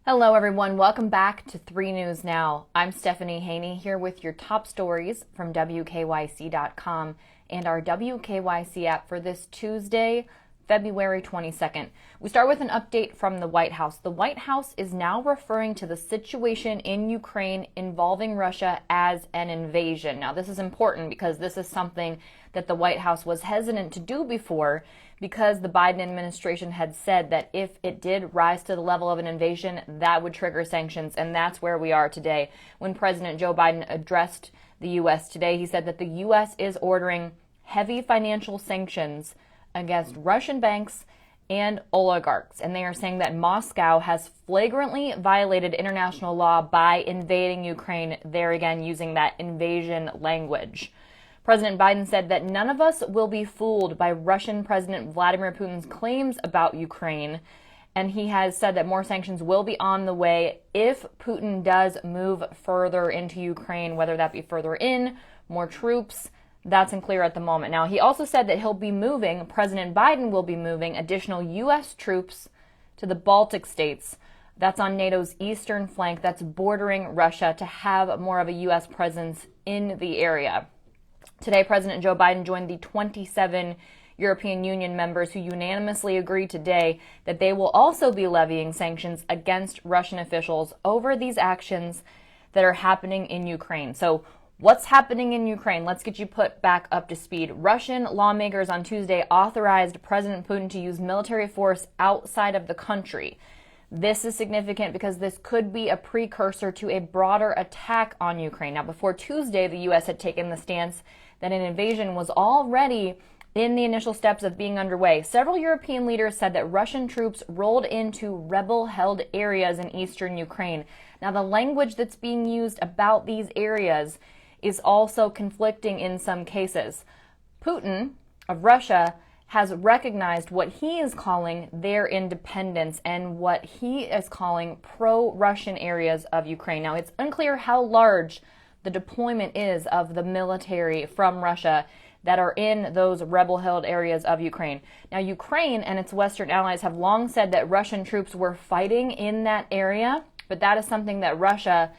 Hello, everyone. Welcome back to 3 News Now. I'm Stephanie Haney here with your top stories from WKYC.com and our WKYC app for this Tuesday, February 22nd. We start with an update from the White House. The White House is now referring to the situation in Ukraine involving Russia as an invasion. Now, this is important because this is something that the White House was hesitant to do before, because the Biden administration had said that if it did rise to the level of an invasion, that would trigger sanctions, and that's where we are today. When President Joe Biden addressed the U.S. today, he said that the U.S. is ordering heavy financial sanctions against Russian banks and oligarchs, and they are saying that Moscow has flagrantly violated international law by invading Ukraine, there again using that invasion language. President Biden said that none of us will be fooled by Russian President Vladimir Putin's claims about Ukraine, and he has said that more sanctions will be on the way if Putin does move further into Ukraine, whether that be further in, more troops. That's unclear at the moment. Now, he also said that President Biden will be moving additional U.S. troops to the Baltic states. That's on NATO's eastern flank that's bordering Russia, to have more of a U.S. presence in the area. Today, President Joe Biden joined the 27 European Union members who unanimously agreed today that they will also be levying sanctions against Russian officials over these actions that are happening in Ukraine. So, what's happening in Ukraine? Let's get you put back up to speed. Russian lawmakers on Tuesday authorized President Putin to use military force outside of the country. This is significant because this could be a precursor to a broader attack on Ukraine. Now, before Tuesday, the U.S. had taken the stance that an invasion was already in the initial steps of being underway. Several European leaders said that Russian troops rolled into rebel-held areas in eastern Ukraine. Now, the language that's being used about these areas is also conflicting in some cases. Putin of Russia has recognized what he is calling their independence and what he is calling pro-Russian areas of Ukraine. Now, it's unclear how large the deployment is of the military from Russia that are in those rebel-held areas of Ukraine. Now, Ukraine and its Western allies have long said that Russian troops were fighting in that area, but that is something that Russia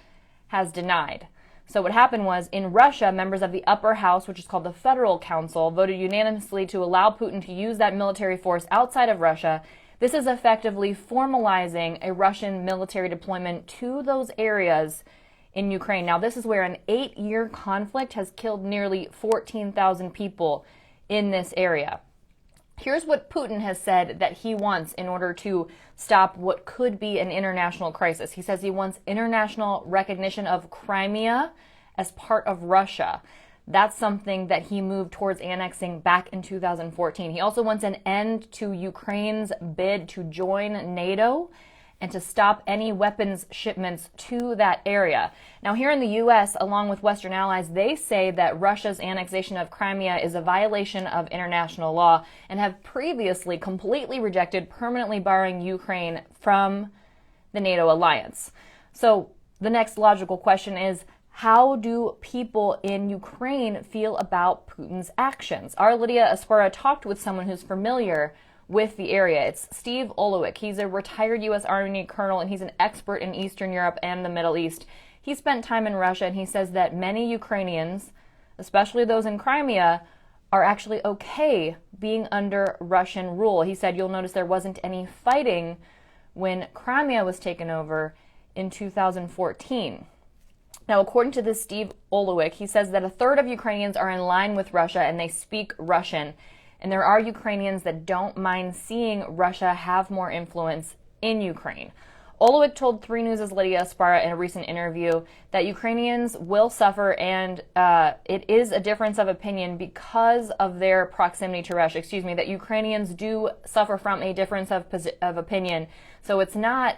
has denied. So what happened was, in Russia, members of the upper house, which is called the Federal Council, voted unanimously to allow Putin to use that military force outside of Russia. This is effectively formalizing a Russian military deployment to those areas in Ukraine. Now, this is where an 8-year conflict has killed nearly 14,000 people in this area. Here's what Putin has said that he wants in order to stop what could be an international crisis. He says he wants international recognition of Crimea as part of Russia. That's something that he moved towards annexing back in 2014. He also wants an end to Ukraine's bid to join NATO and to stop any weapons shipments to that area. Now, here in the U.S., along with Western allies, they say that Russia's annexation of Crimea is a violation of international law and have previously completely rejected permanently barring Ukraine from the NATO alliance. So the next logical question is, how do people in Ukraine feel about Putin's actions? Our Lydia Aspera talked with someone who's familiar with the area. It's Steve Olowick. He's a retired U.S. Army colonel, and he's an expert in Eastern Europe and the Middle East. He spent time in Russia, and he says that many Ukrainians, especially those in Crimea, are actually okay being under Russian rule. He said, you'll notice there wasn't any fighting when Crimea was taken over in 2014. Now, according to this Steve Olowick, he says that a third of Ukrainians are in line with Russia and they speak Russian. And there are Ukrainians that don't mind seeing Russia have more influence in Ukraine. Olowick told 3 News' Lydia Aspara in a recent interview that Ukrainians will suffer, and it is a difference of opinion because of their proximity to Russia. That Ukrainians do suffer from a difference of opinion. So it's not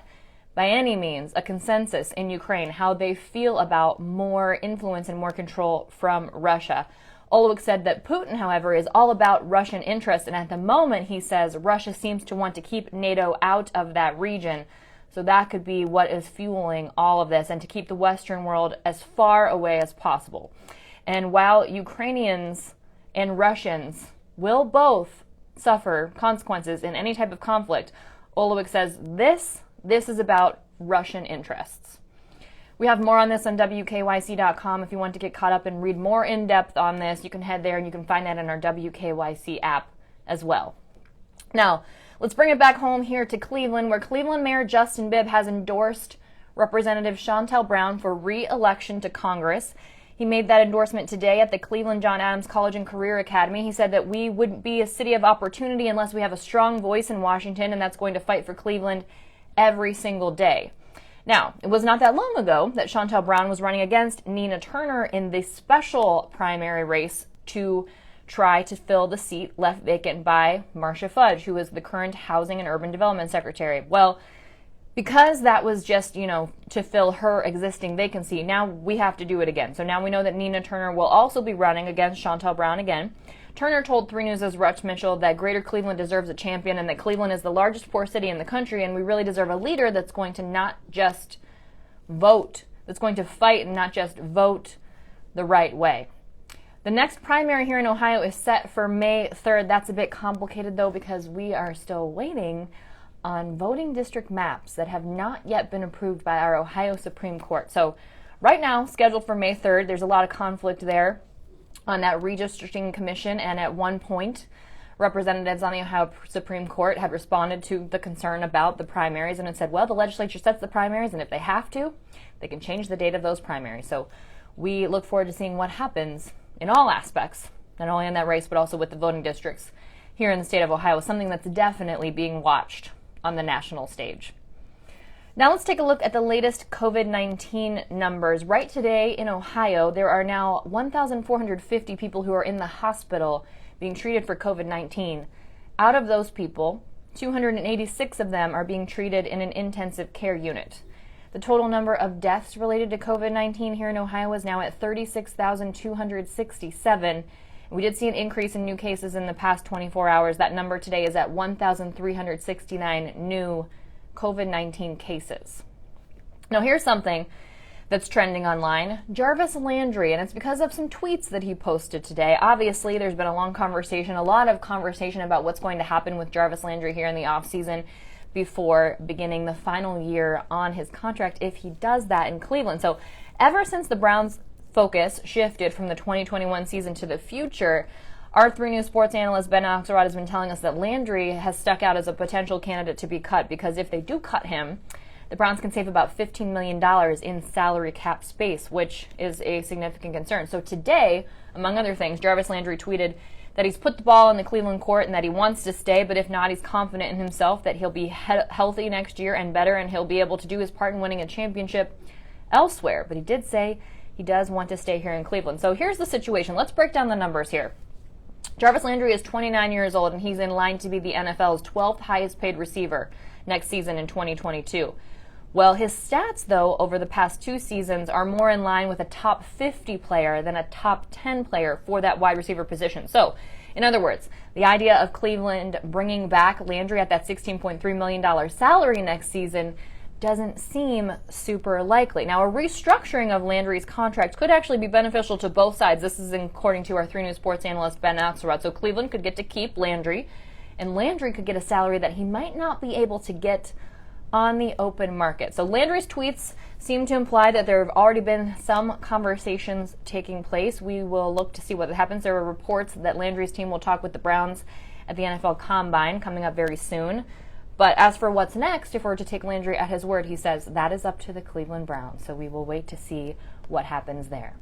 by any means a consensus in Ukraine how they feel about more influence and more control from Russia. Olowick said that Putin, however, is all about Russian interests, and at the moment, he says, Russia seems to want to keep NATO out of that region. So that could be what is fueling all of this, and to keep the Western world as far away as possible. And while Ukrainians and Russians will both suffer consequences in any type of conflict, Olowick says this is about Russian interests. We have more on this on WKYC.com. If you want to get caught up and read more in depth on this, you can head there and you can find that in our WKYC app as well. Now, let's bring it back home here to Cleveland, where Cleveland Mayor Justin Bibb has endorsed Representative Chantel Brown for re-election to Congress. He made that endorsement today at the Cleveland John Adams College and Career Academy. He said that we wouldn't be a city of opportunity unless we have a strong voice in Washington, and that's going to fight for Cleveland every single day. Now, it was not that long ago that Chantel Brown was running against Nina Turner in the special primary race to try to fill the seat left vacant by Marcia Fudge, who is the current Housing and Urban Development Secretary. Well, because that was just, to fill her existing vacancy, now we have to do it again. So now we know that Nina Turner will also be running against Chantel Brown again. Turner told 3 News' Rutch Mitchell that Greater Cleveland deserves a champion and that Cleveland is the largest poor city in the country, and we really deserve a leader that's going to not just vote, that's going to fight and not just vote the right way. The next primary here in Ohio is set for May 3rd. That's a bit complicated, though, because we are still waiting on voting district maps that have not yet been approved by our Ohio Supreme Court. So right now, scheduled for May 3rd, there's a lot of conflict there on that redistricting commission, and at one point, representatives on the Ohio Supreme Court had responded to the concern about the primaries and had said, well, the legislature sets the primaries, and if they have to, they can change the date of those primaries. So we look forward to seeing what happens in all aspects, not only in that race, but also with the voting districts here in the state of Ohio, something that's definitely being watched on the national stage. Now let's take a look at the latest COVID-19 numbers. Right today in Ohio, there are now 1,450 people who are in the hospital being treated for COVID-19. Out of those people, 286 of them are being treated in an intensive care unit. The total number of deaths related to COVID-19 here in Ohio is now at 36,267. We did see an increase in new cases in the past 24 hours. That number today is at 1,369 new COVID-19 cases. Now here's something that's trending online. Jarvis Landry, and it's because of some tweets that he posted today. Obviously, there's been a lot of conversation about what's going to happen with Jarvis Landry here in the offseason before beginning the final year on his contract if he does that in Cleveland. So ever since the Browns' focus shifted from the 2021 season to the future, our 3 News sports analyst Ben Axelrod has been telling us that Landry has stuck out as a potential candidate to be cut because if they do cut him, the Browns can save about $15 million in salary cap space, which is a significant concern. So today, among other things, Jarvis Landry tweeted that he's put the ball in the Cleveland court and that he wants to stay, but if not, he's confident in himself that he'll be healthy next year and better, and he'll be able to do his part in winning a championship elsewhere. But he did say he does want to stay here in Cleveland. So here's the situation. Let's break down the numbers here. Jarvis Landry is 29 years old, and he's in line to be the NFL's 12th highest paid receiver next season in 2022. Well, his stats, though, over the past 2 seasons are more in line with a top 50 player than a top 10 player for that wide receiver position. So, in other words, the idea of Cleveland bringing back Landry at that $16.3 million salary next season doesn't seem super likely. Now, a restructuring of Landry's contract could actually be beneficial to both sides. This is according to our 3 News sports analyst, Ben Axelrod. So Cleveland could get to keep Landry, and Landry could get a salary that he might not be able to get on the open market. So Landry's tweets seem to imply that there have already been some conversations taking place. We will look to see what happens. There are reports that Landry's team will talk with the Browns at the NFL Combine coming up very soon. But as for what's next, if we're to take Landry at his word, he says that is up to the Cleveland Browns. So we will wait to see what happens there.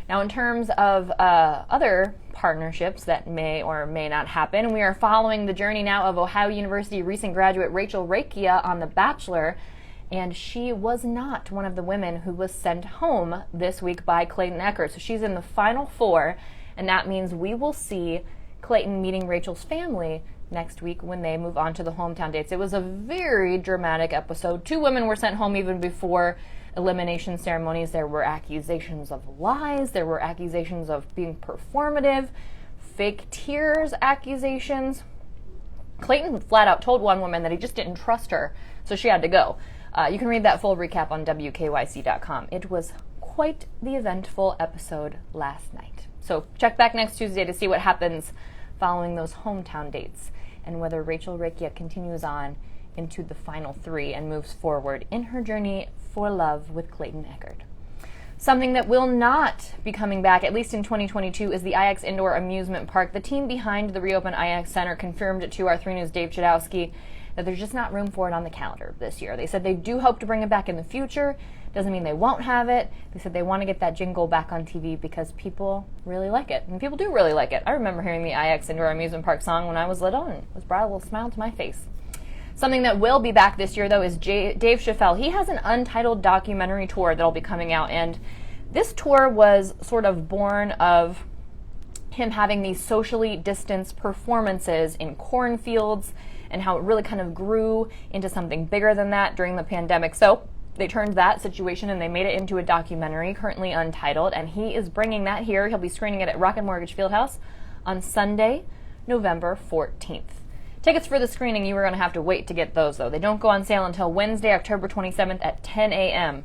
Now, in terms of other partnerships that may or may not happen, we are following the journey now of Ohio University recent graduate Rachel Recchia on The Bachelor, and she was not one of the women who was sent home this week by Clayton Echard. So she's in the final 4, and that means we will see Clayton meeting Rachel's family next week when they move on to the hometown dates. It was a very dramatic episode. 2 women were sent home even before elimination ceremonies. There were accusations of lies. There were accusations of being performative, fake tears accusations. Clayton flat out told one woman that he just didn't trust her, so she had to go. You can read that full recap on WKYC.com. It was quite the eventful episode last night. So check back next Tuesday to see what happens following those hometown dates and whether Rachel Recchia continues on into the final 3 and moves forward in her journey for love with Clayton Echard. Something that will not be coming back, at least in 2022, is the IX Indoor Amusement Park. The team behind the reopened IX Center confirmed to our 3 News' Dave Chudowski that there's just not room for it on the calendar this year. They said they do hope to bring it back in the future. Doesn't mean they won't have it. They said they want to get that jingle back on TV because people really like it. And people do really like it. I remember hearing the IX Indoor Amusement Park song when I was little, and it brought a little smile to my face. Something that will be back this year, though, is Dave Chappelle. He has an untitled documentary tour that'll be coming out, and this tour was sort of born of him having these socially distanced performances in cornfields and how it really kind of grew into something bigger than that during the pandemic. So they turned that situation and they made it into a documentary, currently untitled, and he is bringing that here. He'll be screening it at Rocket Mortgage Fieldhouse on Sunday, November 14th. Tickets for the screening, you are going to have to wait to get those, though. They don't go on sale until Wednesday, October 27th at 10 a.m.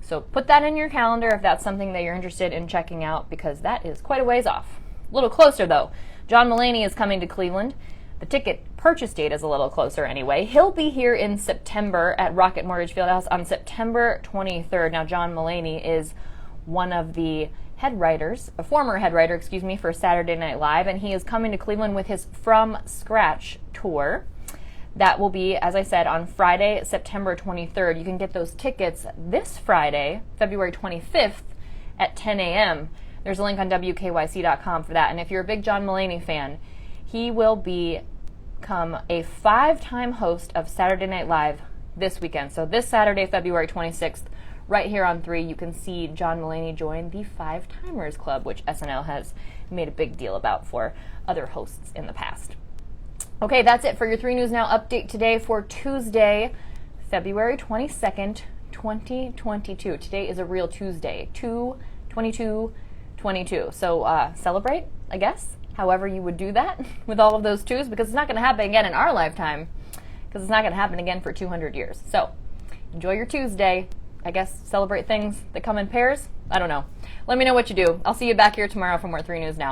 So put that in your calendar if that's something that you're interested in checking out, because that is quite a ways off. A little closer, though. John Mulaney is coming to Cleveland. The ticket purchase date is a little closer anyway. He'll be here in September at Rocket Mortgage Fieldhouse on September 23rd. Now, John Mulaney is one of the a former head writer, for Saturday Night Live, and he is coming to Cleveland with his From Scratch tour. That will be, as I said, on Friday, September 23rd. You can get those tickets this Friday, February 25th at 10 a.m. There's a link on WKYC.com for that. And if you're a big John Mulaney fan, he will become a 5-time host of Saturday Night Live this weekend. So this Saturday, February 26th, right here on 3, you can see John Mulaney join the 5-Timers Club, which SNL has made a big deal about for other hosts in the past. Okay, that's it for your 3 News Now update today for Tuesday, February 22nd, 2022. Today is a real Tuesday, 2/22/22. So celebrate, I guess, however you would do that with all of those twos, because it's not going to happen again in our lifetime, because it's not going to happen again for 200 years. So enjoy your Tuesday. I guess celebrate things that come in pairs. I don't know. Let me know what you do. I'll see you back here tomorrow for more 3 News Now.